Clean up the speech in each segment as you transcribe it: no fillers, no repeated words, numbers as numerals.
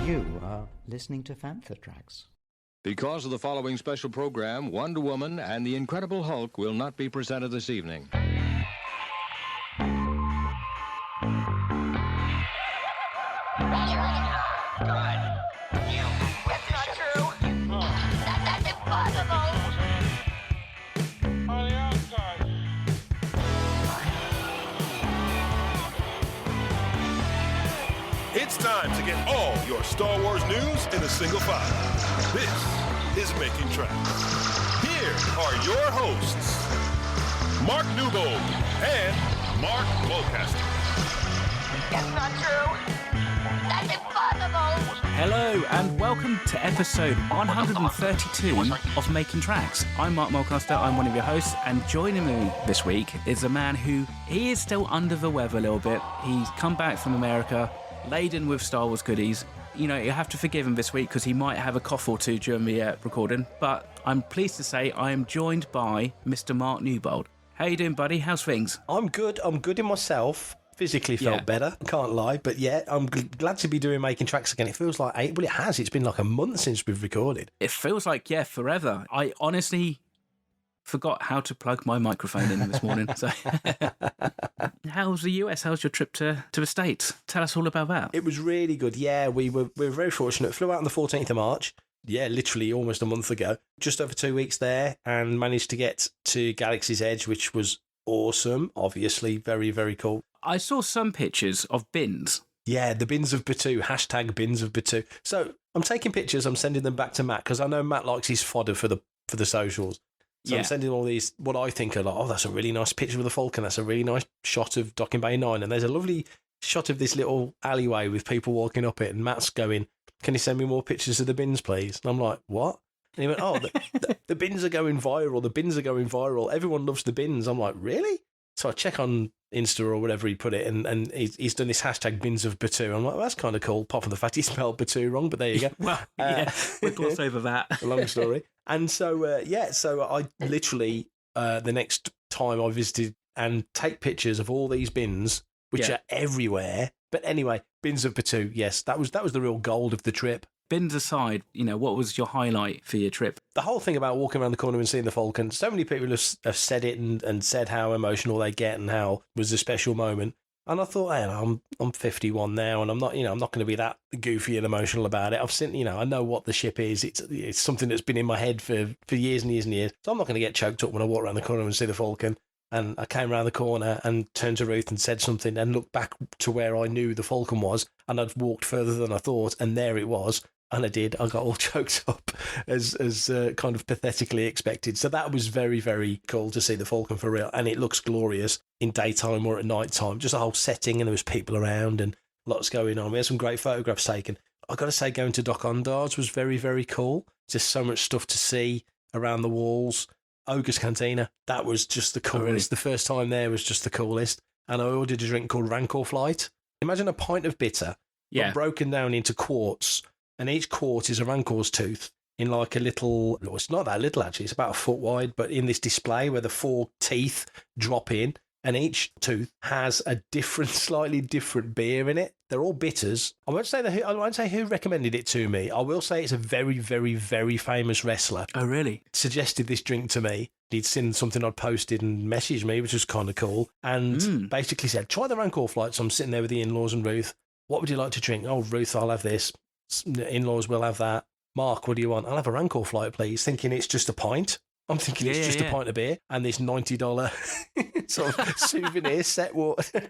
You are listening to Fantha Tracks. Because of the following special program, Wonder Woman and the Incredible Hulk will not be presented this evening. It's time to get all your Star Wars news in a single file. This is Making Tracks. Here are your hosts, Mark Newbold and Mark Mulcaster. That's not true. That's impossible. Hello and welcome to episode 132 of Making Tracks. I'm Mark Mulcaster, I'm one of your hosts, and joining me this week is a man who, he is still under the weather a little bit. He's come back from America, laden with Star Wars goodies. You know, you have to forgive him this week because he might have a cough or two during the recording, but I'm pleased to say I am joined by Mr. Mark Newbold. How you doing, buddy? How's things? I'm good in myself. Physically felt better, can't lie, but yeah, I'm glad to be doing Making Tracks again. It feels like it has. It's been like a month since we've recorded. It feels like, forever. I honestly forgot how to plug my microphone in this morning. So, how's the US? How's your trip to the States? Tell us all about that. It was really good. Yeah, we were very fortunate. Flew out on the 14th of March. Yeah, literally almost a month ago. Just over 2 weeks there, and managed to get to Galaxy's Edge, which was awesome. Obviously, very, very cool. I saw some pictures of bins. Yeah, the bins of Batuu, hashtag bins of Batuu. So I'm taking pictures, I'm sending them back to Matt, because I know Matt likes his fodder for the socials. So I'm sending all these, what I think are like, oh, that's a really nice picture of the Falcon, that's a really nice shot of Docking Bay 9, and there's a lovely shot of this little alleyway with people walking up it, and Matt's going, can you send me more pictures of the bins, please? And I'm like, what? And he went, oh, the bins are going viral, everyone loves the bins. I'm like, really? So I check on Insta or whatever he put it, and he's done this hashtag bins of Batuu. I'm like, well, that's kind of cool, apart from the fact he spelled Batuu wrong, but there you go. Well, we'll gloss over that. A long story. And so, so I literally, the next time I visited and take pictures of all these bins, which are everywhere. But anyway, bins of Batuu, yes, that was the real gold of the trip. Bins aside, you know, what was your highlight for your trip? The whole thing about walking around the corner and seeing the Falcon, so many people have said it and said how emotional they get and how it was a special moment. And I thought, hey, I'm 51 now, and I'm not going to be that goofy and emotional about it. I've seen, I know what the ship is. It's something that's been in my head for years and years and years. So I'm not going to get choked up when I walk around the corner and see the Falcon. And I came around the corner and turned to Ruth and said something and looked back to where I knew the Falcon was, and I'd walked further than I thought, and there it was. And I did. I got all choked up as kind of pathetically expected. So that was very, very cool to see the Falcon for real. And it looks glorious in daytime or at night time. Just the whole setting, and there was people around and lots going on. We had some great photographs taken. I got to say, going to Dok-Ondar's was very, very cool. Just so much stuff to see around the walls. Ogre's Cantina, that was just the coolest. really? The first time there was just the coolest. And I ordered a drink called Rancor Flight. Imagine a pint of bitter, but broken down into quarts. And each quart is a Rancor's tooth in like a little, well, it's not that little actually, it's about a foot wide, but in this display where the 4 teeth drop in, and each tooth has a different, slightly different beer in it. They're all bitters. I won't say who recommended it to me. I will say it's a very, very, very famous wrestler. Oh, really? Suggested this drink to me. He'd seen something I'd posted and messaged me, which was kind of cool, and basically said, try the Rancor Flight. So I'm sitting there with the in-laws and Ruth. What would you like to drink? Oh, Ruth, I'll have this. In-laws will have that. Mark, what do you want? I'll have a Rancor Flight, please. Thinking it's just a pint. I'm thinking it's just a pint of beer, and this $90 sort of souvenir set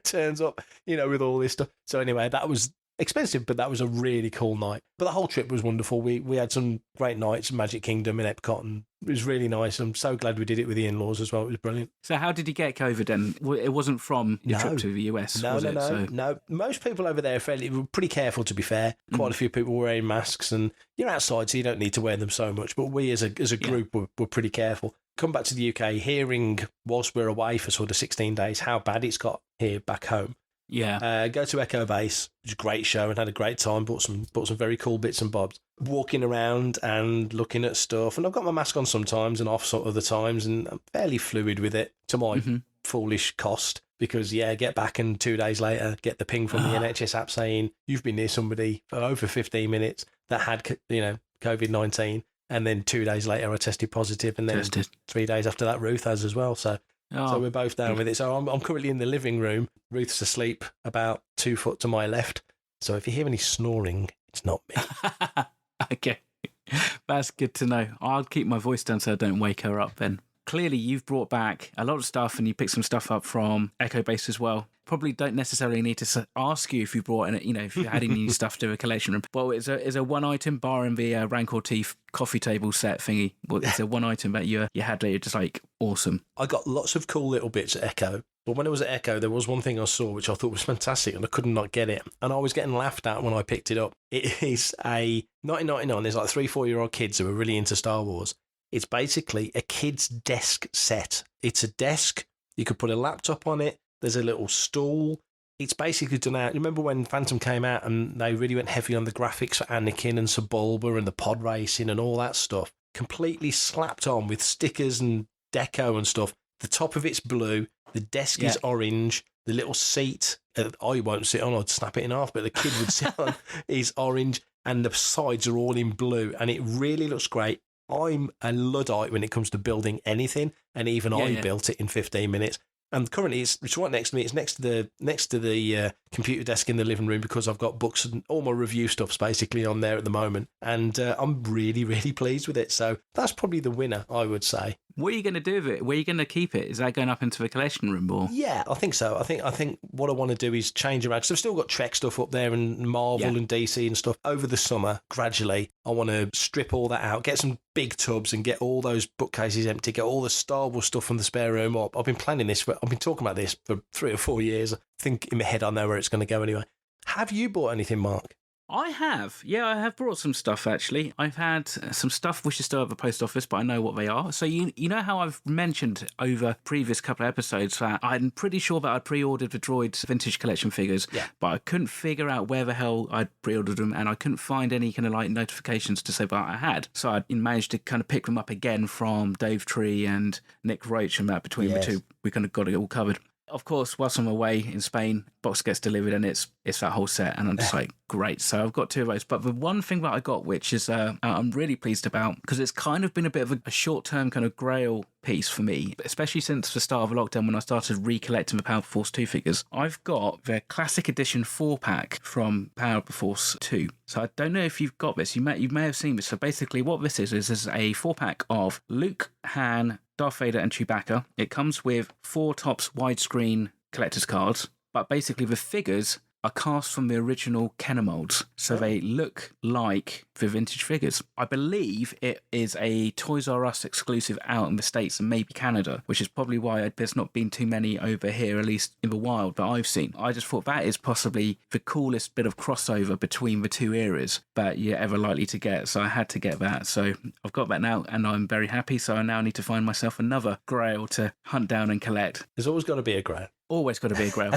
turns up, with all this stuff. So anyway, that was expensive, but that was a really cool night. But the whole trip was wonderful. We had some great nights in Magic Kingdom in Epcot, and it was really nice. I'm so glad we did it with the in-laws as well. It was brilliant. So how did you get COVID then? It wasn't from your trip to the US, was it? No. Most people over there were pretty careful, to be fair. Quite a few people were wearing masks, and you're outside, so you don't need to wear them so much. But we as a group were pretty careful. Come back to the UK, hearing whilst we're away for sort of 16 days how bad it's got here back home. Yeah. Go to Echo Base, which was a great show, and had a great time. Bought some very cool bits and bobs. Walking around and looking at stuff, and I've got my mask on sometimes and off sort of other times, and I'm fairly fluid with it to my foolish cost because, get back and 2 days later, get the ping from the NHS app saying you've been near somebody for over 15 minutes that had, COVID-19. And then 2 days later, I tested positive. And then 3 days after that, Ruth has as well. So we're both down with it. So I'm currently in the living room. Ruth's asleep about 2 foot to my left. So if you hear any snoring, it's not me. Okay. That's good to know. I'll keep my voice down so I don't wake her up then. Clearly, you've brought back a lot of stuff and you picked some stuff up from Echo Base as well. Probably don't necessarily need to ask you if you brought in, if you're adding new stuff to a collection room. Well, it's a one-item bar and the Rancor Teeth coffee table set thingy. Well, it's a one-item that you had there. You're just like, awesome. I got lots of cool little bits at Echo. But when I was at Echo, there was one thing I saw which I thought was fantastic and I could not get it. And I was getting laughed at when I picked it up. It is a 1999. There's like 3-4-year-old kids who are really into Star Wars. It's basically a kid's desk set. It's a desk. You could put a laptop on it. There's a little stool. It's basically done out. Remember when Phantom came out and they really went heavy on the graphics for Anakin and Sebulba and the pod racing and all that stuff? Completely slapped on with stickers and deco and stuff. The top of it's blue. The desk is orange. The little seat, I won't sit on, I'd snap it in half, but the kid would sit on, is orange. And the sides are all in blue. And it really looks great. I'm a Luddite when it comes to building anything, and even I built it in 15 minutes. And currently, it's right next to me. It's next to the computer desk in the living room because I've got books and all my review stuff's basically on there at the moment. And I'm really, really pleased with it. So that's probably the winner, I would say. What are you going to do with it? Where are you going to keep it? Is that going up into the collection room? Or? Yeah, I think so. I think what I want to do is change around. So I've still got Trek stuff up there and Marvel and DC and stuff. Over the summer, gradually, I want to strip all that out, get some big tubs and get all those bookcases empty, get all the Star Wars stuff from the spare room up. I've been planning this. I've been talking about this for 3 or 4 years. I think in my head I know where it's going to go anyway. Have you bought anything, Mark? I have. Yeah, I have brought some stuff, actually. I've had some stuff which is still at the post office, but I know what they are. So you know how I've mentioned over previous couple of episodes that I'm pretty sure that I'd pre-ordered the Droids Vintage Collection figures, but I couldn't figure out where the hell I'd pre-ordered them, and I couldn't find any kind of like notifications to say that I had. So I managed to kind of pick them up again from Dave Tree and Nick Roach, and that between the two, we kind of got it all covered. Of course, whilst I'm away in Spain, box gets delivered and it's that whole set, and I'm just like, great. So I've got 2 of those. But the one thing that I got, which is I'm really pleased about, because it's kind of been a bit of a short-term kind of grail piece for me, especially since the start of lockdown when I started recollecting the Power of the Force 2 figures. I've got the Classic Edition 4-pack from Power of the Force 2. So I don't know if you've got this. You may have seen this. So basically what this is a 4-pack of Luke, Han, Darth Vader and Chewbacca. It comes with 4 tops widescreen collector's cards, but basically the figures are cast from the original Kenner molds, so they look like the vintage figures. I believe it is a Toys R Us exclusive out in the States and maybe Canada, which is probably why there's not been too many over here, at least in the wild, that I've seen. I just thought that is possibly the coolest bit of crossover between the 2 eras that you're ever likely to get, so I had to get that. So I've got that now, and I'm very happy, so I now need to find myself another grail to hunt down and collect. There's always got to be a grail. Always got to be a grail.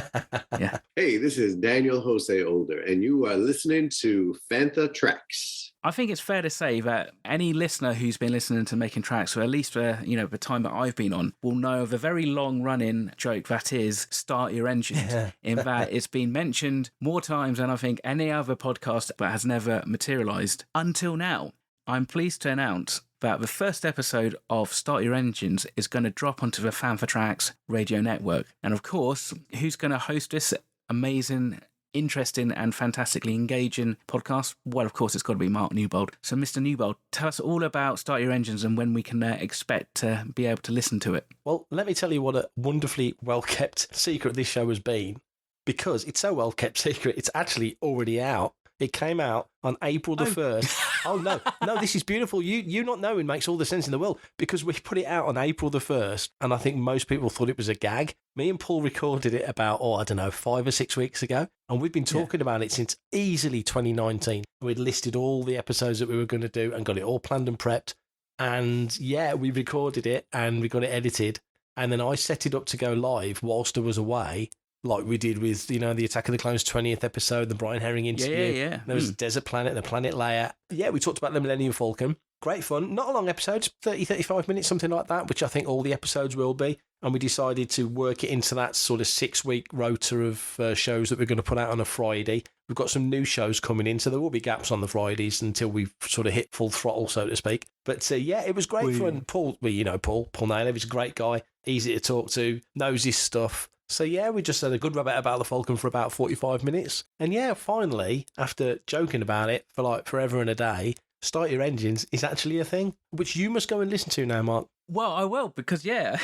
Yeah. Hey, this is Daniel Jose Older, and you are listening to Fantha Tracks. I think it's fair to say that any listener who's been listening to Making Tracks, or at least the time that I've been on, will know of a very long-running joke that is Start Your Engines, in that it's been mentioned more times than I think any other podcast that has never materialised until now. I'm pleased to announce that the first episode of Start Your Engines is going to drop onto the Fantha Tracks radio network. And of course, who's going to host this amazing, interesting and fantastically engaging podcast? Well, of course, it's got to be Mark Newbold. So, Mr. Newbold, tell us all about Start Your Engines and when we can expect to be able to listen to it. Well, let me tell you what a wonderfully well-kept secret this show has been, because it's so well-kept secret, it's actually already out. It came out on April the 1st. Oh, no, this is beautiful. You not knowing makes all the sense in the world, because we put it out on April the 1st, and I think most people thought it was a gag. Me and Paul recorded it about, 5 or 6 weeks ago, and we've been talking about it since easily 2019. We'd listed all the episodes that we were going to do and got it all planned and prepped, and we recorded it and we got it edited, and then I set it up to go live whilst I was away, like we did with, the Attack of the Clones 20th episode, the Brian Herring interview. Yeah. There was Desert Planet, the Planet Leia. Yeah, we talked about the Millennium Falcon. great fun. Not a long episode, 30, 35 minutes, something like that, which I think all the episodes will be. And we decided to work it into that sort of 6-week rota of shows that we're going to put out on a Friday. We've got some new shows coming in, so there will be gaps on the Fridays until we've sort of hit full throttle, so to speak. But yeah, it was great fun. Paul, well, you know Paul Naylor, he's a great guy, easy to talk to, knows his stuff. So yeah, we just had a good rabbit about the Falcon for about 45 minutes. And yeah, finally, after joking about it for like forever and a day, Start Your Engines is actually a thing, which you must go and listen to now, Mark. Well, I will, because, yeah,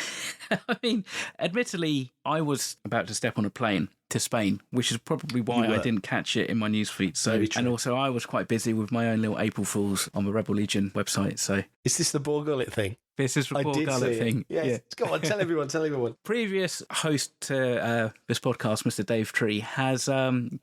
I mean, admittedly, I was about to step on a plane to Spain, which is probably why I didn't catch it in my newsfeed. So, and also I was quite busy with my own little April Fools on the Rebel Legion website. So, is this the Ball Gullet thing? This is the Ball Gullet thing. Yes. Yeah. Go on, tell everyone. Previous host to this podcast, Mr. Dave Tree, has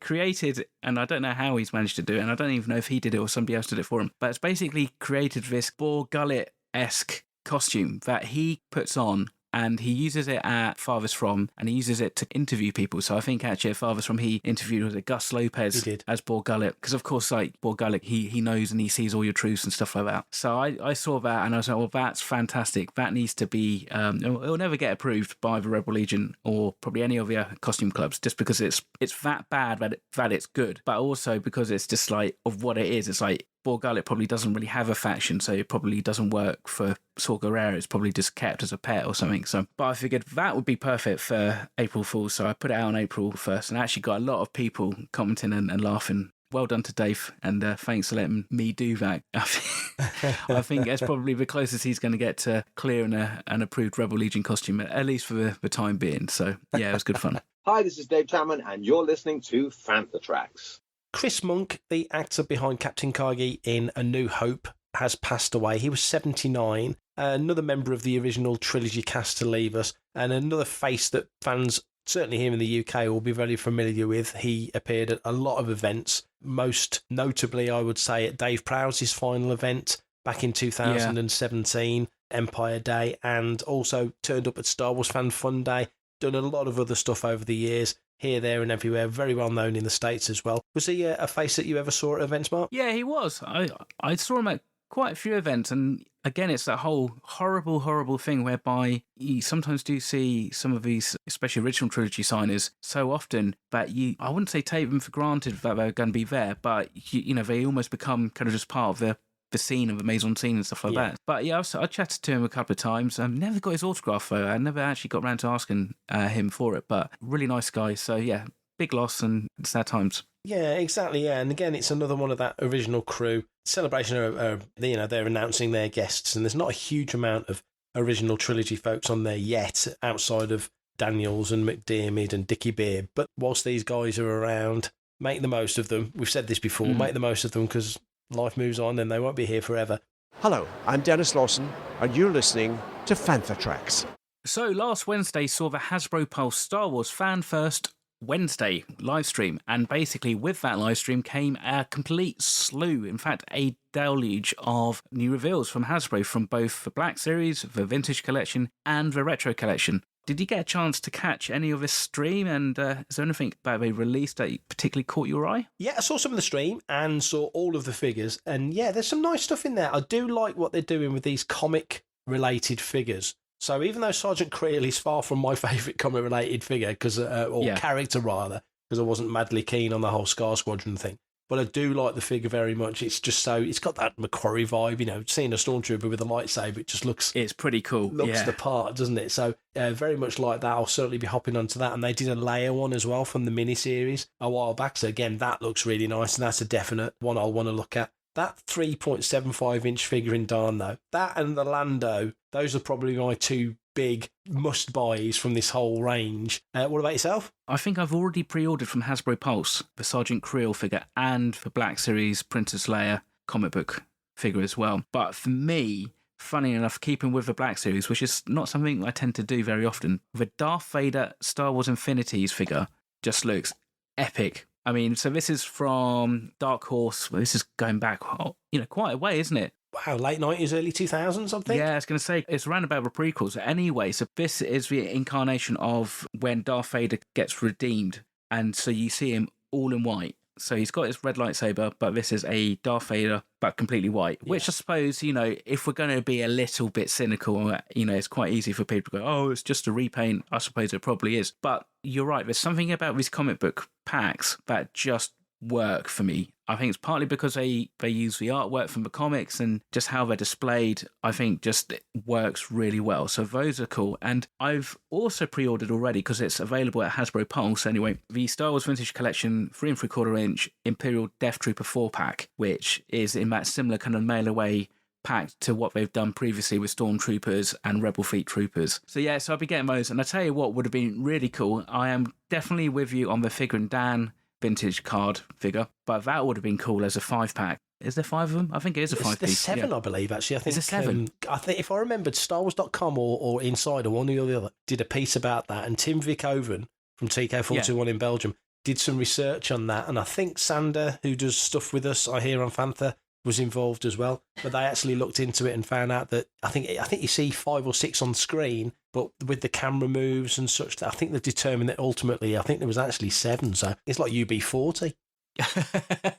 created, and I don't know how he's managed to do it, and I don't even know if he did it or somebody else did it for him, but it's basically created this Ball Gullet-esque costume that he puts on, and he uses it at Farthest From, and he uses it to interview people. So I think actually at Farthest From he interviewed Gus Lopez as Ball Gullet, because of course, like Ball Gullet, he knows and he sees all your truths and stuff like that. So I saw that and I was like, well, that's fantastic. That needs to be, it'll never get approved by the Rebel Legion or probably any of the costume clubs, just because it's that bad that it's good, but also because it's just like of what it is. It's like, Ball Gullet probably doesn't really have a faction, so it probably doesn't work for Saw Gerrera. It's probably just kept as a pet or something. So, but I figured that would be perfect for April Fools, so I put it out on April 1st, and I actually got a lot of people commenting and laughing. Well done to Dave, and thanks for letting me do that. I think that's probably the closest he's going to get to clearing an approved Rebel Legion costume, at least for the time being. So, yeah, it was good fun. Hi, this is Dave Chapman, and you're listening to Fantha Tracks. Chris Monk, the actor behind Captain Kargi in A New Hope, has passed away. He was 79, another member of the original trilogy cast to leave us, and another face that fans, certainly here in the UK, will be very familiar with. He appeared at a lot of events, most notably, I would say, at Dave Prowse's final event back in 2017, Empire Day, and also turned up at Star Wars Fan Fun Day, done a lot of other stuff over the years. Here, there and everywhere, very well known in the States as well. Was he a face that you ever saw at events, Mark? Yeah, he was. I saw him at quite a few events, and again, it's that whole horrible thing whereby you sometimes do see some of these, especially original trilogy signers, so often that I wouldn't say take them for granted that they're going to be there, but they almost become kind of just part of the scene of the Maison scene and stuff like that. But yeah, I chatted to him a couple of times. Never got his autograph though. I never actually got around to asking him for it, but really nice guy. So yeah, big loss and sad times. Yeah, exactly. Yeah, and again, it's another one of that original crew. Celebration, they're announcing their guests, and there's not a huge amount of original trilogy folks on there yet, outside of Daniels and McDiarmid and Dickie Beard. But whilst these guys are around, make the most of them. We've said this before, make the most of them, because life moves on and they won't be here forever. Hello, I'm Dennis Lawson, and you're listening to Fantha Tracks. So last Wednesday saw the Hasbro Pulse Star Wars Fan First Wednesday live stream, and basically with that live stream came a complete slew, in fact a deluge of new reveals from Hasbro, from both the Black Series, the Vintage Collection and the Retro Collection. Did you get a chance to catch any of this stream, and is there anything that they released that particularly caught your eye? Yeah, I saw some of the stream and saw all of the figures, and yeah, there's some nice stuff in there. I do like what they're doing with these comic-related figures. So even though Sergeant Creel is far from my favourite comic-related figure, character rather, because I wasn't madly keen on the whole Scar Squadron thing, but I do like the figure very much. It's just it's got that Macquarie vibe, seeing a Stormtrooper with a lightsaber, it just looks... It's pretty cool. Looks the part, doesn't it? So very much like that. I'll certainly be hopping onto that. And they did a Leia one as well from the miniseries a while back. So again, that looks really nice, and that's a definite one I'll want to look at. That 3.75-inch figure in Darn, though, that and the Lando, those are probably my two big must-buys from this whole range. What about yourself? I think I've already pre-ordered from Hasbro Pulse the Sergeant Creel figure and the Black Series Princess Leia comic book figure as well. But for me, funny enough, keeping with the Black Series, which is not something I tend to do very often, the Darth Vader Star Wars Infinities figure just looks epic. I mean, so this is from Dark Horse. This is going back, quite a way, isn't it? Wow, late 90s, early 2000s, I think? Yeah, I was going to say, it's around about the prequels. Anyway, so this is the incarnation of when Darth Vader gets redeemed. And so you see him all in white. So he's got his red lightsaber, but this is a Darth Vader, but completely white, which I suppose, if we're going to be a little bit cynical, it's quite easy for people to go, oh, it's just a repaint. I suppose it probably is. But you're right. There's something about these comic book packs that just work for me. I think it's partly because they use the artwork from the comics and just how they're displayed, I think just works really well. So those are cool. And I've also pre-ordered already, because it's available at Hasbro Pulse anyway, the Star Wars Vintage Collection 3 3/4 inch Imperial Death Trooper 4-pack, which is in that similar kind of mail-away pack to what they've done previously with Stormtroopers and Rebel Fleet Troopers. So I'll be getting those. And I tell you what would have been really cool. I am definitely with you on the Figure and Dan vintage card figure, but that would have been cool as a 5-pack. Is there 5 of them? I think it is a 5-piece. There's 7, I believe, actually. I think it's a 7. I think if I remembered, StarWars.com or Insider, one or the other, did a piece about that, and Tim Vickoven from TK421 in Belgium did some research on that, and I think Sander, who does stuff with us, I hear on Fantha, was involved as well. But they actually looked into it and found out that I think you see 5 or 6 on screen, but with the camera moves and such, I think they've determined that ultimately, I think there was actually 7. So it's like UB40.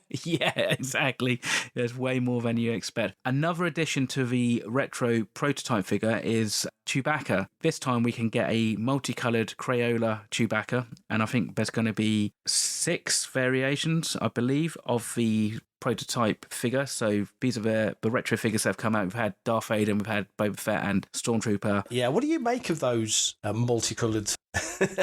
Yeah, exactly. There's way more than you expect. Another addition to the retro prototype figure is Chewbacca. This time we can get a multicoloured Crayola Chewbacca, and I think there's going to be 6 variations, I believe, of the prototype figure. So these are the retro figures that have come out. We've had Darth Vader, we've had Boba Fett and Stormtrooper. Yeah, what do you make of those multicoloured,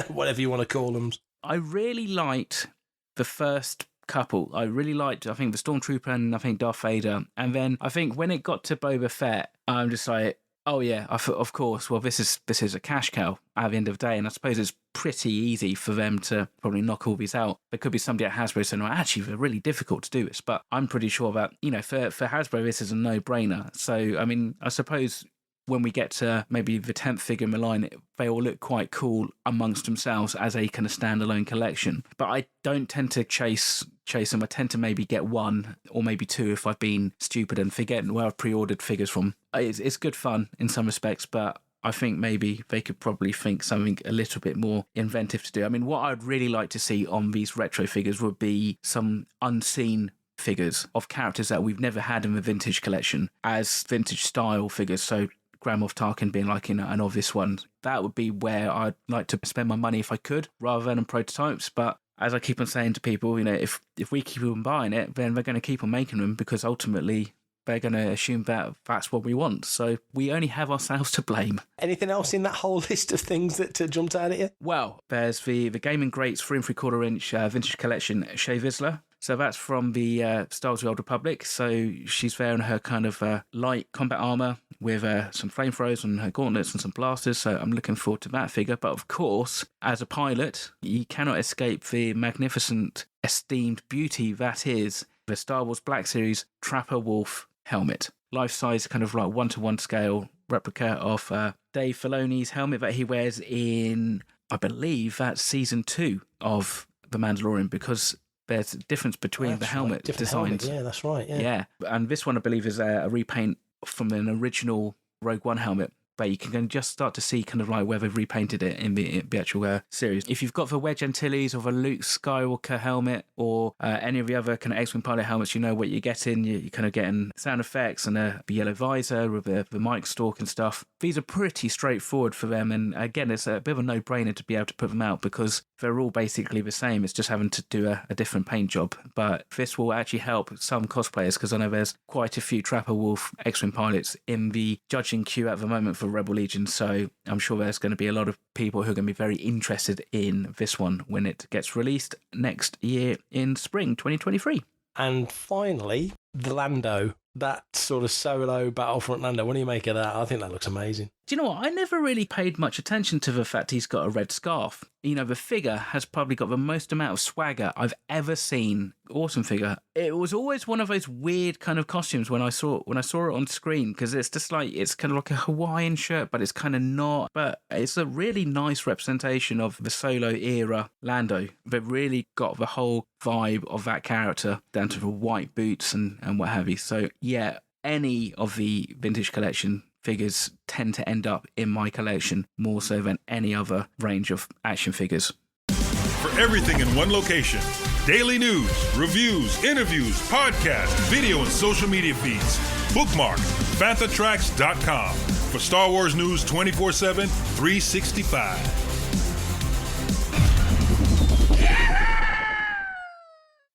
whatever you want to call them? I really liked the first couple. I really liked, I think, the Stormtrooper and I think Darth Vader. And then I think when it got to Boba Fett, I'm just like, oh yeah, of course. Well, this is a cash cow at the end of the day, and I suppose it's pretty easy for them to probably knock all these out. There could be somebody at Hasbro saying, well, actually, they're really difficult to do this, but I'm pretty sure that, for Hasbro, this is a no-brainer. So, I mean, I suppose when we get to maybe the 10th figure in the line, they all look quite cool amongst themselves as a kind of standalone collection. But I don't tend to chase them. I tend to maybe get 1 or maybe 2 if I've been stupid and forgetting where I've pre-ordered figures from. It's good fun in some respects, but I think maybe they could probably think something a little bit more inventive to do. I mean, what I'd really like to see on these retro figures would be some unseen figures of characters that we've never had in the vintage collection as vintage style figures. So Grand Moff Tarkin being like an obvious one. That would be where I'd like to spend my money if I could, rather than on prototypes. But as I keep on saying to people, if we keep on buying it, then they're going to keep on making them, because ultimately they're going to assume that that's what we want. So we only have ourselves to blame. Anything else in that whole list of things that jumped out at you? Well, there's the Gaming Greats 3 3/4 inch vintage collection Shae Vizsla. So that's from the Star Wars: The Old Republic. So she's there in her kind of light combat armour with some flamethrowers and her gauntlets and some blasters. So I'm looking forward to that figure. But of course, as a pilot, you cannot escape the magnificent, esteemed beauty that is the Star Wars Black Series Trapper Wolf helmet. Life-size, kind of like 1-to-1 scale replica of Dave Filoni's helmet that he wears in, I believe, that's season 2 of The Mandalorian, because there's a difference between the helmet designs. Yeah, that's right. Yeah. And this one, I believe, is a repaint from an original Rogue One helmet, but you can just start to see kind of like where they've repainted it in the actual series. If you've got the Wedge Antilles or the Luke Skywalker helmet or any of the other kind of X-Wing pilot helmets, you know what you're getting. You're kind of getting sound effects and the yellow visor with the mic stalk and stuff. These are pretty straightforward for them, and again, it's a bit of a no-brainer to be able to put them out because they're all basically the same. It's just having to do a different paint job. But this will actually help some cosplayers, because I know there's quite a few Trapper Wolf X-Wing pilots in the judging queue at the moment for Rebel Legion, so I'm sure there's going to be a lot of people who are going to be very interested in this one when it gets released next year in spring 2023. And finally, the Lando, that sort of solo Battlefront Lando. What do you make of that? I think that looks amazing. Do you know what? I never really paid much attention to the fact he's got a red scarf. The figure has probably got the most amount of swagger I've ever seen. Awesome figure. It was always one of those weird kind of costumes when I saw it on screen, because it's just like, it's kind of like a Hawaiian shirt, but it's kind of not. But it's a really nice representation of the Solo era Lando. They've really got the whole vibe of that character down to the white boots and what have you. So yeah, any of the vintage collection figures tend to end up in my collection more so than any other range of action figures. For everything in one location, Daily news, reviews, interviews, podcasts, video, and social media feeds. Bookmark FanthaTracks.com for Star Wars news 24/7, 365.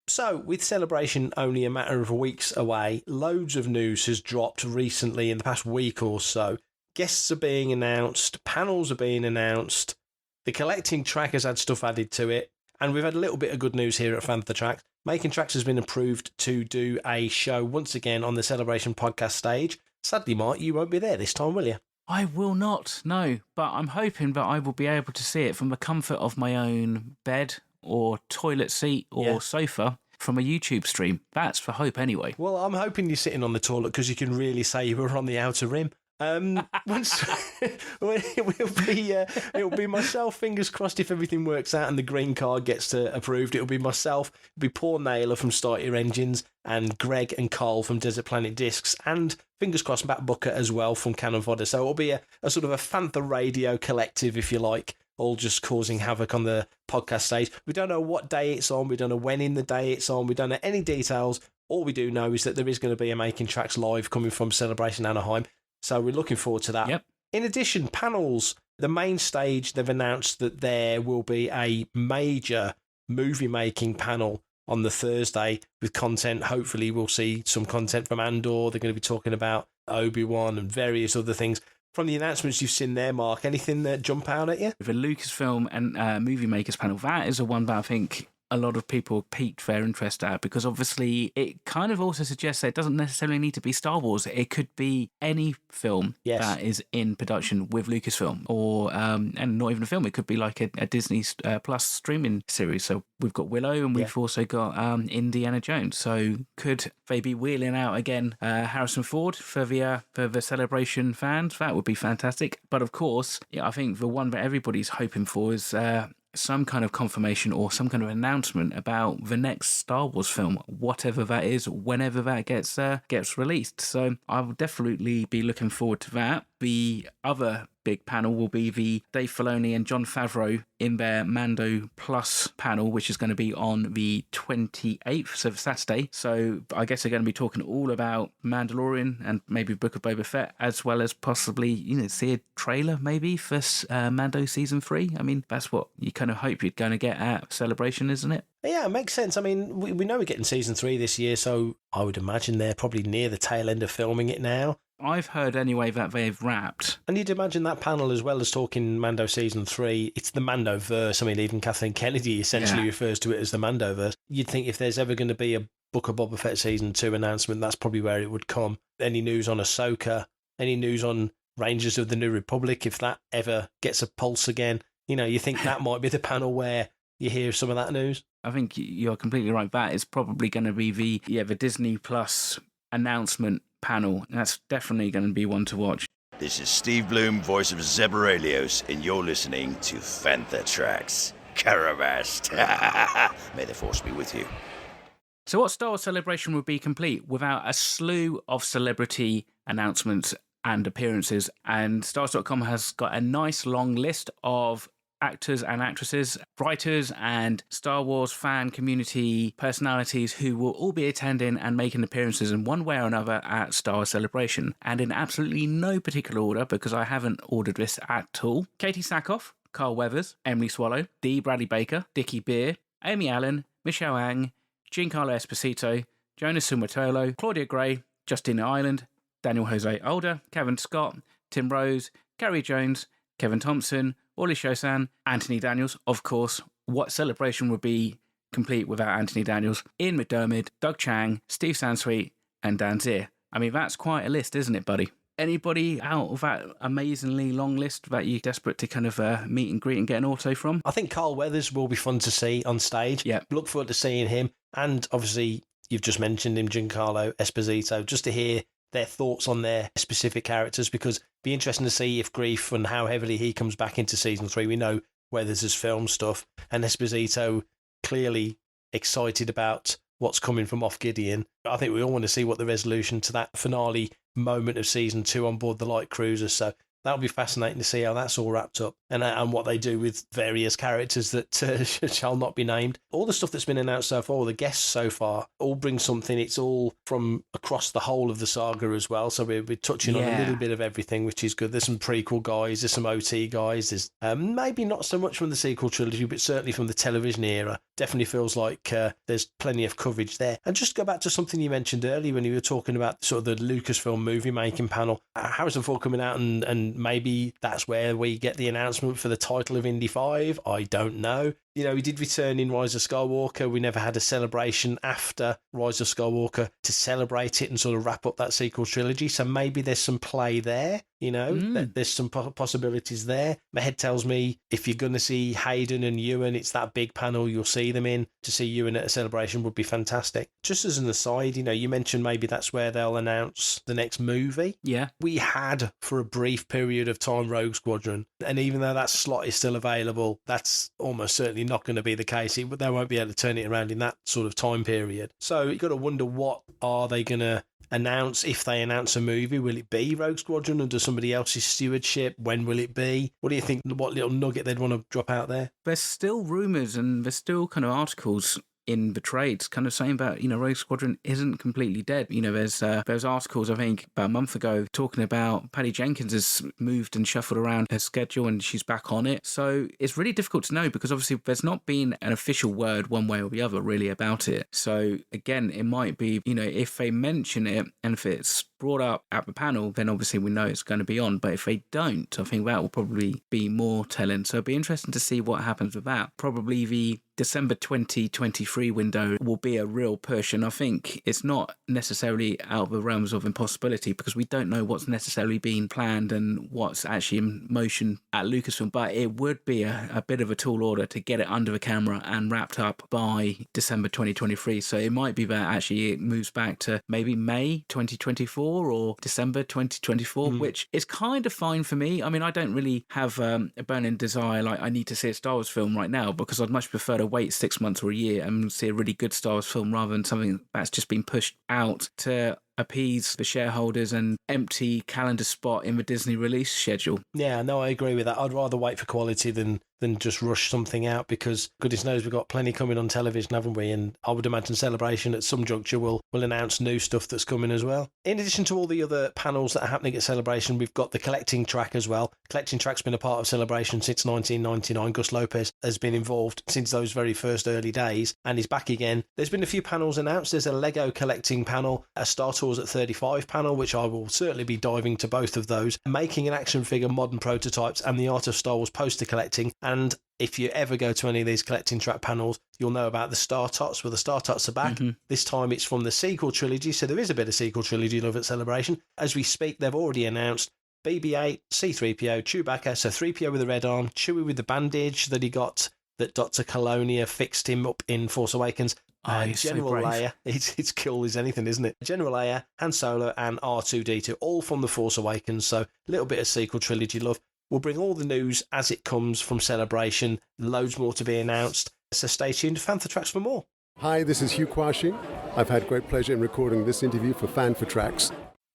So, with Celebration only a matter of weeks away, loads of news has dropped recently in the past week or so. Guests are being announced, panels are being announced, the collecting track has had stuff added to it, and we've had a little bit of good news here at Fantha Tracks. Making Tracks has been approved to do a show once again on the Celebration podcast stage. Sadly, Mark, you won't be there this time, will you? I will not, no, but I'm hoping that I will be able to see it from the comfort of my own bed or toilet seat or sofa from a YouTube stream. That's the hope anyway. Well, I'm hoping you're sitting on the toilet because you can really say you were on the outer rim. Once it'll be myself, fingers crossed if everything works out and the green card gets approved. It'll be myself, it'll be Paul Naylor from Start Your Engines and Greg and Carl from Desert Planet Discs and fingers crossed Matt Booker as well from Cannon Fodder. So it'll be a sort of a Fantha radio collective, if you like, all just causing havoc on the podcast stage. We don't know what day it's on, we don't know when in the day it's on, we don't know any details. All we do know is that there is going to be a Making Tracks live coming from Celebration Anaheim. So we're looking forward to that. Yep. In addition, panels, the main stage, they've announced that there will be a major movie-making panel on the Thursday with content. Hopefully we'll see some content from Andor. They're going to be talking about Obi-Wan and various other things. From the announcements you've seen there, Mark, anything that jump out at you? The Lucasfilm and Movie Makers panel, that is the one that I think a lot of people piqued their interest at, because obviously it kind of also suggests that it doesn't necessarily need to be Star Wars. It could be any film that is in production with Lucasfilm, or and not even a film. It could be like a Disney Plus streaming series. So we've got Willow and we've also got Indiana Jones. So could they be wheeling out again Harrison Ford for the Celebration fans? That would be fantastic. But of course, I think the one that everybody's hoping for is some kind of confirmation or some kind of announcement about the next Star Wars film, whatever that is, whenever that gets released. So I will definitely be looking forward to that. The other big panel will be the Dave Filoni and Jon Favreau in their Mando Plus panel, which is going to be on the 28th, so Saturday. So I guess they're going to be talking all about Mandalorian and maybe Book of Boba Fett, as well as possibly, see a trailer maybe for Mando Season 3. I mean, that's what you kind of hope you're going to get at Celebration, isn't it? Yeah, it makes sense. I mean, we know we're getting Season 3 this year, so I would imagine they're probably near the tail end of filming it now. I've heard anyway that they've wrapped. And you'd imagine that panel, as well as talking Mando Season 3, it's the Mandoverse. I mean, even Kathleen Kennedy essentially refers to it as the Mandoverse. You'd think if there's ever going to be a Book of Boba Fett Season 2 announcement, that's probably where it would come. Any news on Ahsoka, any news on Rangers of the New Republic, if that ever gets a pulse again, you think that might be the panel where you hear some of that news. I think you're completely right. That is probably going to be the Disney Plus announcement panel. That's definitely going to be one to watch. This is Steve Bloom, voice of Zeb Aurelius, and you're listening to Fantha Tracks. Caravast. May the Force be with you. So what Star Wars Celebration would be complete without a slew of celebrity announcements and appearances? And Stars.com has got a nice long list of actors and actresses, writers and Star Wars fan community personalities who will all be attending and making appearances in one way or another at Star Wars Celebration. And in absolutely no particular order, because I haven't ordered this at all: Katie Sackhoff, Carl Weathers, Emily Swallow, D. Bradley Baker, Dickie Beer, Amy Allen, Michelle Ang, Giancarlo Esposito, Jonas Sumatolo, Claudia Gray, Justina Ireland, Daniel Jose Older, Kevin Scott, Tim Rose, Gary Jones, Kevin Thompson, Orly Shosan, Anthony Daniels. Of course, what Celebration would be complete without Anthony Daniels? Ian McDermott, Doug Chang, Steve Sansweet, and Dan Zier. I mean, that's quite a list, isn't it, buddy? Anybody out of that amazingly long list that you're desperate to kind of meet and greet and get an auto from? I think Carl Weathers will be fun to see on stage. Yeah. Look forward to seeing him. And obviously, you've just mentioned him, Giancarlo Esposito, just to hear their thoughts on their specific characters, because it'd be interesting to see if Grief and how heavily he comes back into Season 3. We know Weathers has film stuff, and Esposito clearly excited about what's coming from Moff Gideon. I think we all want to see what the resolution to that finale moment of Season 2 on board the light cruiser. So that'll be fascinating to see how that's all wrapped up and what they do with various characters that shall not be named. All the stuff that's been announced so far, the guests so far, all bring something. It's all from across the whole of the saga as well. So we're touching on a little bit of everything, which is good. There's some prequel guys, there's some OT guys. There's maybe not so much from the sequel trilogy, but certainly from the television era. Definitely feels like there's plenty of coverage there. And just go back to something you mentioned earlier when you were talking about sort of the Lucasfilm movie making panel. Harrison Ford coming out and maybe that's where we get the announcement for the title of Indy 5. I don't know. You know, he did return in Rise of Skywalker. We never had a celebration after Rise of Skywalker to celebrate it and sort of wrap up that sequel trilogy. So maybe there's some play there, you know, there's some possibilities there. My head tells me if you're going to see Hayden and Ewan, it's that big panel you'll see them in. To see Ewan at a celebration would be fantastic. Just as an aside, you know, you mentioned maybe that's where they'll announce the next movie. Yeah. We had, for a brief period of time, Rogue Squadron. And even though that slot is still available, that's almost certainly not going to be the case. They won't be able to turn it around in that sort of time period. So you've got to wonder, what are they going to announce? If they announce a movie, will it be Rogue Squadron under somebody else's stewardship? When will it be? What do you think? What little nugget they'd want to drop out there? There's still rumours and there's still kind of articles in the trades kind of saying about, you know, Rogue Squadron isn't completely dead. You know, there's articles, I think, about a month ago talking about Patty Jenkins has moved and shuffled around her schedule and she's back on it. So it's really difficult to know because obviously there's not been an official word one way or the other really about it. So again, it might be, you know, if they mention it and if it's brought up at the panel, then obviously we know it's going to be on. But if they don't, I think that will probably be more telling. So it'll be interesting to see what happens with that. Probably the December 2023 window will be a real push, and I think it's not necessarily out of the realms of impossibility because we don't know what's necessarily been planned and what's actually in motion at Lucasfilm, but it would be a bit of a tall order to get it under the camera and wrapped up by December 2023. So it might be that actually it moves back to maybe May 2024 or December 2024, which is kind of fine for me. I mean, I don't really have a burning desire like I need to see a Star Wars film right now because I'd much prefer to wait 6 months or a year and see a really good Star Wars film rather than something that's just been pushed out to appease the shareholders and empty calendar spot in the Disney release schedule. Yeah, no, I agree with that. I'd rather wait for quality than just rush something out because goodness knows we've got plenty coming on television, haven't we? And I would imagine Celebration at some juncture will announce new stuff that's coming as well. In addition to all the other panels that are happening at Celebration, we've got the Collecting Track as well. Collecting Track's been a part of Celebration since 1999. Gus Lopez has been involved since those very first early days and he's back again. There's been a few panels announced. There's a Lego Collecting panel, a Star Tours at 35 panel, which I will certainly be diving to both of those. Making an action figure, modern prototypes, and the Art of Star Wars poster collecting. And if you ever go to any of these Collecting Track panels, you'll know about the Star Tots. Well, the Star Tots are back. This time it's from the sequel trilogy, so there is a bit of sequel trilogy love at Celebration. As we speak, they've already announced BB-8, C-3PO, Chewbacca, so 3PO with the red arm, Chewie with the bandage that he got, that Dr. Colonia fixed him up in Force Awakens. General so Leia, it's cool as anything, isn't it? General Leia, Han Solo, and R2-D2, all from The Force Awakens, so a little bit of sequel trilogy love. We'll bring all the news as it comes from Celebration, loads more to be announced, so stay tuned to Fantha Tracks for more. Hi, this is Hugh Quashing. I've had great pleasure in recording this interview for Fantha Tracks.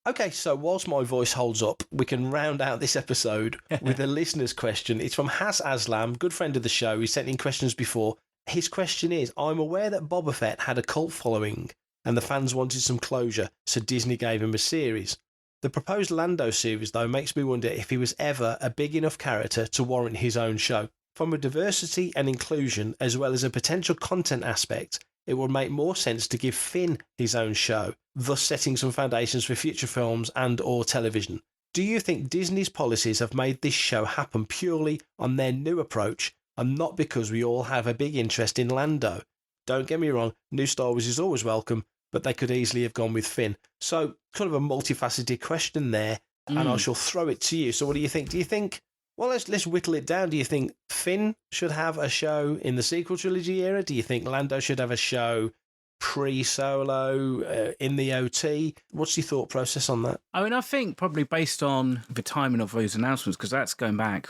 Okay, so whilst my voice holds up, we can round out this episode with a listener's question. It's from Has Aslam, good friend of the show. He's sent in questions before. His question is, I'm aware that Boba Fett had a cult following and the fans wanted some closure, so Disney gave him a series. The proposed Lando series, though, makes me wonder if he was ever a big enough character to warrant his own show. From a diversity and inclusion, as well as a potential content aspect, it would make more sense to give Finn his own show, thus setting some foundations for future films and or television. Do you think Disney's policies have made this show happen purely on their new approach and not because we all have a big interest in Lando? Don't get me wrong, new Star Wars is always welcome, but they could easily have gone with Finn. So, kind of a multifaceted question there, and I shall throw it to you. So what do you think? Do you think, well, let's whittle it down. Do you think Finn should have a show in the sequel trilogy era? Do you think Lando should have a show pre-Solo, in the OT? What's your thought process on that? I mean, I think probably based on the timing of those announcements, because that's going back,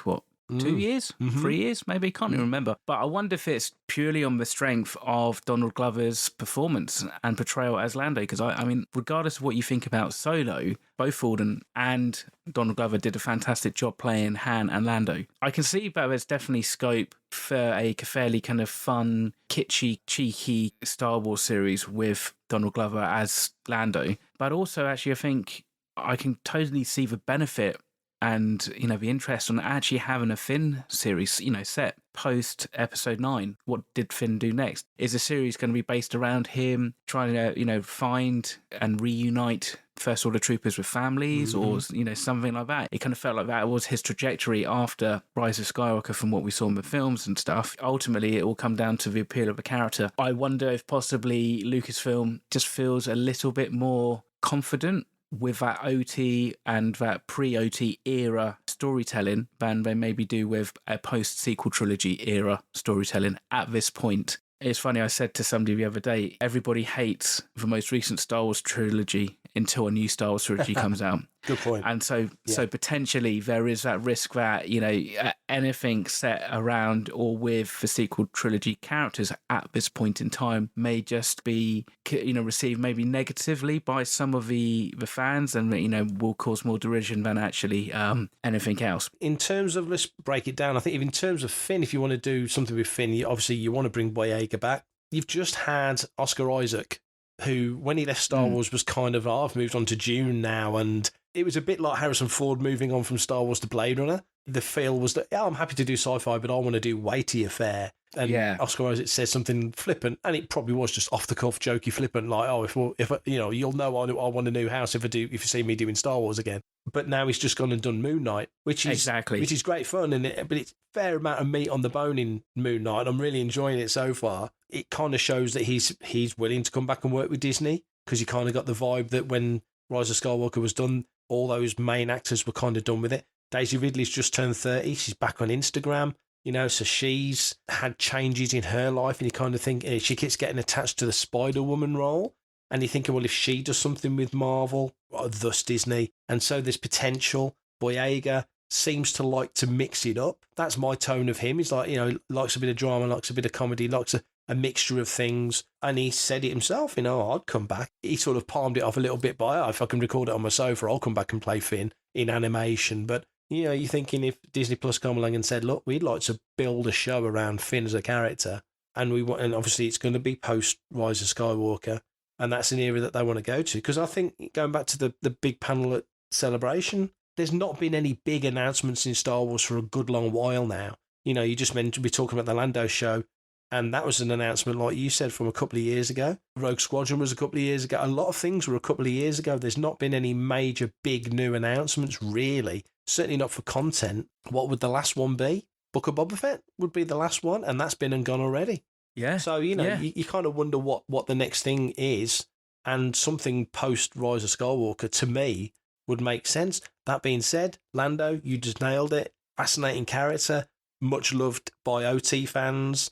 2 years, 3 years, maybe, can't even remember. But I wonder if it's purely on the strength of Donald Glover's performance and portrayal as Lando, because I mean, regardless of what you think about Solo, both Alden and Donald Glover did a fantastic job playing Han and Lando. I can see that there's definitely scope for a fairly kind of fun, kitschy, cheeky Star Wars series with Donald Glover as Lando. But also, actually, I think I can totally see the benefit and, you know, the interest on actually having a Finn series, you know, set post episode 9. What did Finn do next? Is the series going to be based around him trying to, you know, find and reunite First Order troopers with families or, you know, something like that? It kind of felt like that was his trajectory after Rise of Skywalker from what we saw in the films and stuff. Ultimately, it will come down to the appeal of the character. I wonder if possibly Lucasfilm just feels a little bit more confident with that OT and that pre-OT era storytelling than they maybe do with a post-sequel trilogy era storytelling at this point. It's funny, I said to somebody the other day, everybody hates the most recent Star Wars trilogy until a new Star Wars trilogy comes out. Good point. And so potentially there is that risk that, you know, anything set around or with the sequel trilogy characters at this point in time may just be, you know, received maybe negatively by some of the fans and, you know, will cause more derision than actually anything else. In terms of, let's break it down, I think in terms of Finn, if you want to do something with Finn, obviously you want to bring Boyega back. You've just had Oscar Isaac, who, when he left Star Wars, was kind of, I've moved on to Dune now, and it was a bit like Harrison Ford moving on from Star Wars to Blade Runner. The feel was that, I'm happy to do sci-fi, but I want to do weightier fare. And Oscar Isaac says something flippant, and it probably was just off the cuff, jokey, flippant, like, if you know, you'll know I want a new house if you see me doing Star Wars again. But now he's just gone and done Moon Knight, which is great fun, but it's a fair amount of meat on the bone in Moon Knight. I'm really enjoying it so far. It kind of shows that he's willing to come back and work with Disney, because you kind of got the vibe that when Rise of Skywalker was done, all those main actors were kind of done with it. Daisy Ridley's just turned 30. She's back on Instagram, you know, so she's had changes in her life, and you kind of think she keeps getting attached to the Spider-Woman role. And you're thinking, well, if she does something with Marvel, thus Disney, and so there's potential. Boyega seems to like to mix it up. That's my tone of him. He's like, you know, likes a bit of drama, likes a bit of comedy, likes a mixture of things. And he said it himself, you know, I'd come back. He sort of palmed it off a little bit by, if I can record it on my sofa, I'll come back and play Finn in animation. But, you know, you're thinking if Disney Plus come along and said, look, we'd like to build a show around Finn as a character, and obviously it's going to be post Rise of Skywalker, and that's an era that they want to go to. Because I think, going back to the big panel at Celebration, there's not been any big announcements in Star Wars for a good long while now. You know, you just mentioned, we're talking about the Lando show, and that was an announcement, like you said, from a couple of years ago. Rogue Squadron was a couple of years ago. A lot of things were a couple of years ago. There's not been any major big new announcements, really. Certainly not for content. What would the last one be? Book of Boba Fett would be the last one, and that's been and gone already. Yeah. So, you know, you kind of wonder what the next thing is, and something post Rise of Skywalker, to me, would make sense. That being said, Lando, you just nailed it. Fascinating character, much loved by OT fans,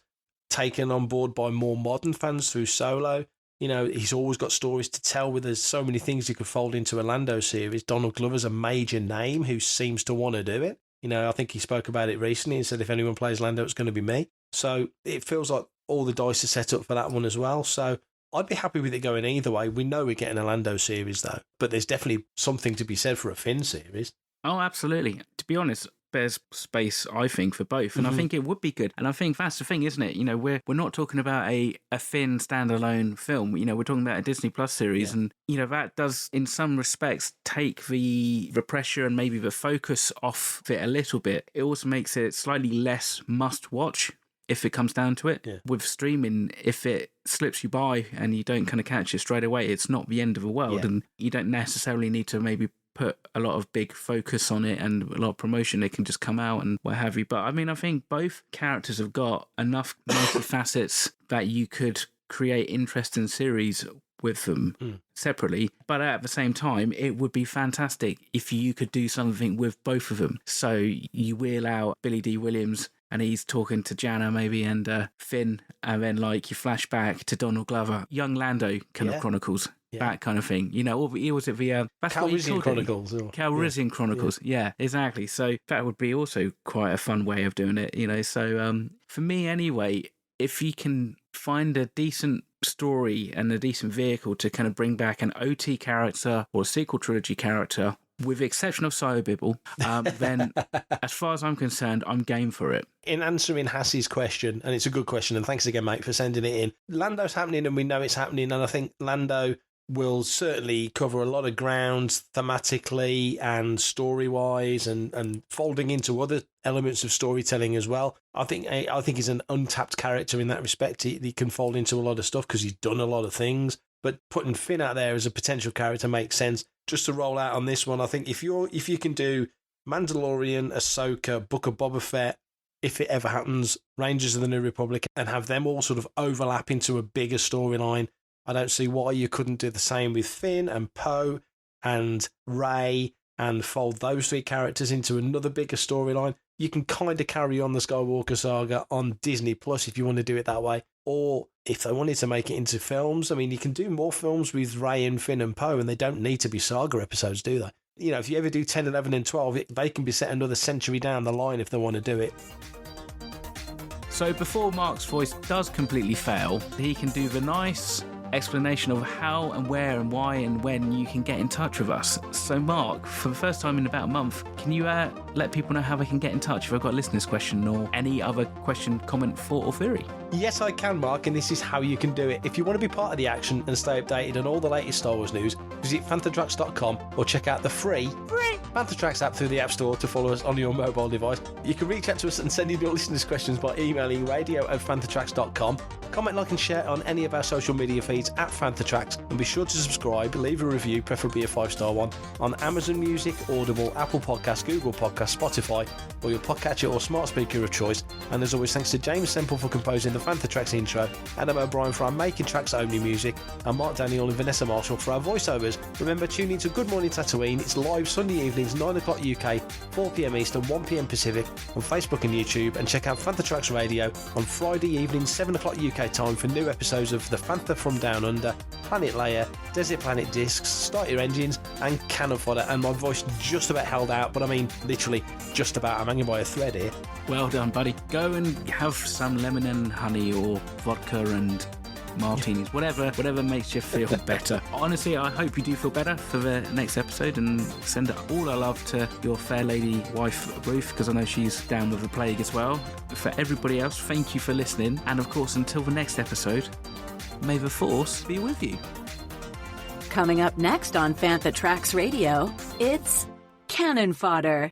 taken on board by more modern fans through Solo. You know, he's always got stories to tell, with there's so many things you could fold into a Lando series. Donald Glover's a major name who seems to want to do it. You know, I think he spoke about it recently and said, if anyone plays Lando, it's going to be me. So it feels like all the dice are set up for that one as well. So I'd be happy with it going either way. We know we're getting a Lando series, though, but there's definitely something to be said for a Finn series. Oh, absolutely. To be honest, there's space, I think, for both, and I think it would be good. And I think that's the thing, isn't it? You know, we're not talking about a Finn standalone film. You know, we're talking about a Disney Plus series, and you know that does, in some respects, take the pressure and maybe the focus off it a little bit. It also makes it slightly less must-watch, if it comes down to it. With streaming, if it slips you by and you don't kind of catch it straight away, it's not the end of the world, and you don't necessarily need to maybe put a lot of big focus on it and a lot of promotion. They can just come out and what have you. But I mean, I think both characters have got enough multi-facets that you could create interesting series with them separately. But at the same time, it would be fantastic if you could do something with both of them. So you wheel out Billy D. Williams and he's talking to Janna maybe and Finn, and then like you flash back to Donald Glover, young Lando kind of chronicles. that kind of thing. Or was it the Calrissian Chronicles? Calrissian Chronicles, yeah, exactly. So that would be also quite a fun way of doing it. So for me anyway, if you can find a decent story and a decent vehicle to kind of bring back an OT character or a sequel trilogy character, with the exception of Sio Bibble, then as far as I'm concerned, I'm game for it. In answering Hassie's question, and it's a good question, and thanks again, mate, for sending it in. Lando's happening, and we know it's happening, and I think Lando will certainly cover a lot of ground thematically and story-wise, and folding into other elements of storytelling as well. I think he's an untapped character in that respect. He can fold into a lot of stuff because he's done a lot of things. But putting Finn out there as a potential character makes sense. Just to roll out on this one, I think if you can do Mandalorian, Ahsoka, Book of Boba Fett, if it ever happens, Rangers of the New Republic, and have them all sort of overlap into a bigger storyline, I don't see why you couldn't do the same with Finn and Poe and Rey and fold those three characters into another bigger storyline. You can kind of carry on the Skywalker saga on Disney Plus if you want to do it that way. Or if they wanted to make it into films, I mean, you can do more films with Rey and Finn and Poe, and they don't need to be saga episodes, do they? If you ever do 10, 11 and 12, they can be set another century down the line if they want to do it. So before Mark's voice does completely fail, he can do the nice explanation of how and where and why and when you can get in touch with us. So Mark, for the first time in about a month, can you let people know how they can get in touch if they've got a listener's question or any other question, comment, thought or theory? Yes, I can, Mark, and this is how you can do it. If you want to be part of the action and stay updated on all the latest Star Wars news, visit fantatracks.com or check out the free Panther Tracks app through the App Store to follow us on your mobile device. You can reach out to us and send in your listeners' questions by emailing radio@fantatracks.com. Comment, like and share on any of our social media feeds at Fantatracks, and be sure to subscribe, leave a review, preferably a 5-star one, on Amazon Music, Audible, Apple Podcasts, Google Podcasts, Spotify, or your podcatcher or smart speaker of choice. And as always, thanks to James Semple for composing the Fantatracks intro, Adam O'Brien for our Making Tracks only music, and Mark Daniel and Vanessa Marshall for our voiceovers. Remember, tune in to Good Morning Tatooine. It's live Sunday evenings, 9 o'clock UK, 4 PM Eastern, 1 PM Pacific, on Facebook and YouTube, and check out Fantatracks Radio on Friday evening, 7 o'clock UK time, for new episodes of The Fantha from Down Under, Planet Leia, Desert Planet Discs, Start Your Engines, and Cannon Fodder. And my voice just about held out, but I mean literally just about. I'm hanging by a thread here. Well done, buddy. Go and have some lemon and honey or vodka and martinis, whatever makes you feel better. Honestly, I hope you do feel better for the next episode, and send all our love to your fair lady wife Ruth, because I know she's down with the plague as well. For everybody else, thank you for listening, and of course, until the next episode, may the Force be with you. Coming up next on Fantha Tracks Radio, it's Cannon Fodder.